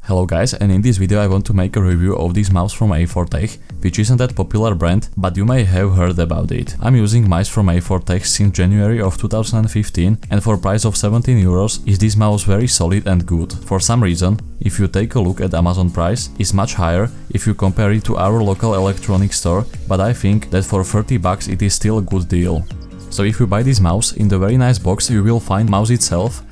Hello guys, and in this video I want to make a review of this mouse from A4tech, which isn't that popular brand, but you may have heard about it. I'm using mice from A4tech since January of 2015, and for price of 17 euros is this mouse very solid and good. For some reason, if you take a look at Amazon price, it's much higher if you compare it to our local electronics store, but I think that for 30 bucks it is still a good deal. So if you buy this mouse, in the very nice box you will find mouse itself,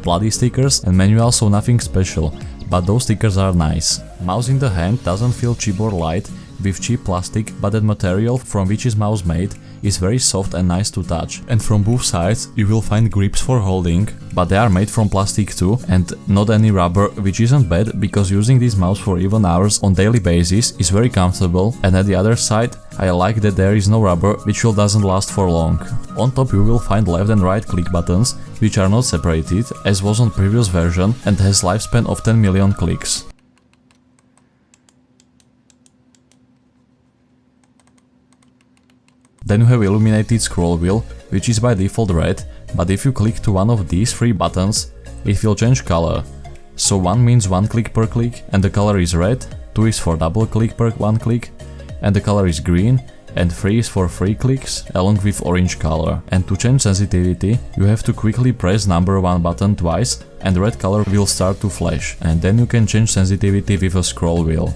bloody stickers and manual, so nothing special, but those stickers are nice. Mouse in the hand doesn't feel cheap or light with cheap plastic, but that material from which is mouse made is very soft and nice to touch. And from both sides you will find grips for holding, but they are made from plastic too and not any rubber, which isn't bad because using this mouse for even hours on daily basis is very comfortable. And at the other side I like that there is no rubber, which doesn't last for long. On top you will find left and right click buttons, which are not separated as was on previous version and has lifespan of 10 million clicks. Then you have illuminated scroll wheel, which is by default red, but if you click to one of these three buttons, it will change color. So 1 means 1 click per click and the color is red, 2 is for double click per 1 click and the color is green, and 3 is for 3 clicks along with orange color. And to change sensitivity, you have to quickly press number 1 button twice and red color will start to flash, and then you can change sensitivity with a scroll wheel.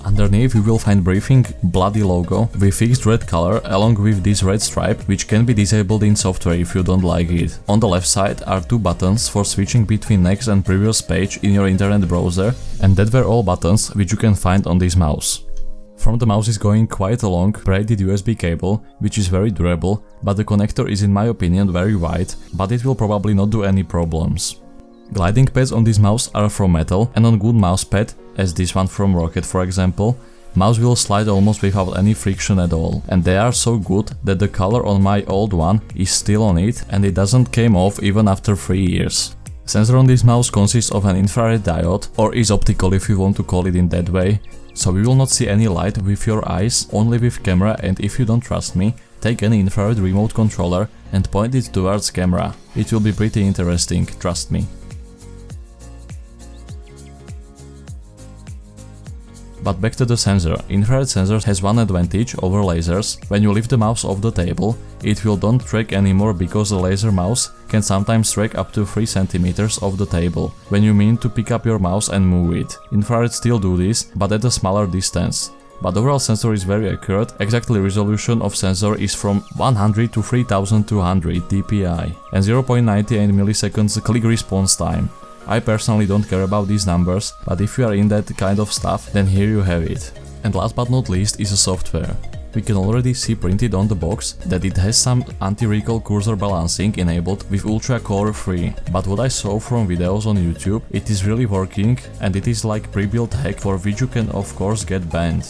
Underneath you will find briefing bloody logo with fixed red color along with this red stripe, which can be disabled in software if you don't like it. On the left side are 2 buttons for switching between next and previous page in your internet browser, and that were all buttons which you can find on this mouse. From the mouse is going quite a long braided USB cable, which is very durable, but the connector is in my opinion very wide, but it will probably not do any problems. Gliding pads on this mouse are from metal, and on good mousepad, as this one from Rocket for example, mouse will slide almost without any friction at all. And they are so good that the color on my old one is still on it and it doesn't came off even after 3 years. Sensor on this mouse consists of an infrared diode, or is optical if you want to call it in that way, so you will not see any light with your eyes, only with camera. And if you don't trust me, take any infrared remote controller and point it towards camera. It will be pretty interesting, trust me. But back to the sensor. Infrared sensor has one advantage over lasers. When you lift the mouse off the table, it will don't track anymore because the laser mouse can sometimes track up to 3 cm off the table when you mean to pick up your mouse and move it. Infrared still do this, but at a smaller distance. But overall sensor is very accurate. Exactly resolution of sensor is from 100 to 3200 dpi and 0.98 milliseconds click response time. I personally don't care about these numbers, but if you are in that kind of stuff, then here you have it. And last but not least is the software. We can already see printed on the box that it has some anti-recoil cursor balancing enabled with Ultra Core 3, but what I saw from videos on YouTube, it is really working and it is like pre-built hack for which you can of course get banned.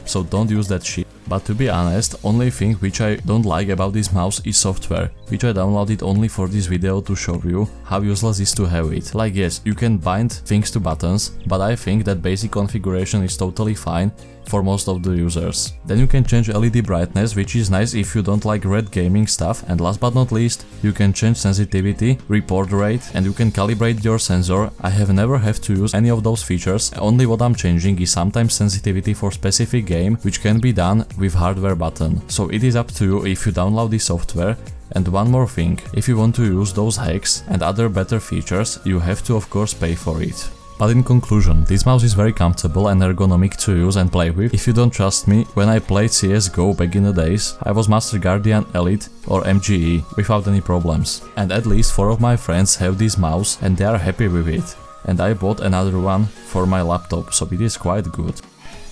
So don't use that shit. But to be honest, only thing which I don't like about this mouse is software, which I downloaded only for this video to show you how useless it is to have it. Like yes, you can bind things to buttons, but I think that basic configuration is totally fine for most of the users. Then you can change LED brightness, which is nice if you don't like red gaming stuff, and last but not least, you can change sensitivity, report rate, and you can calibrate your sensor. I have never have to use any of those features, only what I'm changing is sometimes sensitivity for specific game, which can be done with hardware button. So it is up to you if you download the software. And one more thing, if you want to use those hacks and other better features, you have to of course pay for it. But in conclusion, this mouse is very comfortable and ergonomic to use and play with. If you don't trust me, when I played CSGO back in the days, I was Master Guardian Elite or MGE without any problems. And at least 4 of my friends have this mouse and they are happy with it. And I bought another one for my laptop, so it is quite good.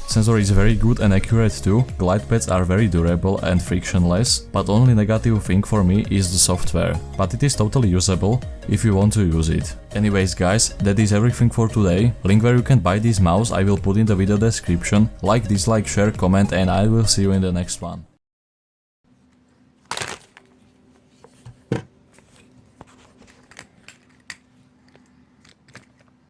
Sensor is very good and accurate too, glide pads are very durable and frictionless, but only negative thing for me is the software, but it is totally usable if you want to use it. Anyways guys, that is everything for today. Link where you can buy this mouse I will put in the video description. Like, dislike, share, comment, and I will see you in the next one.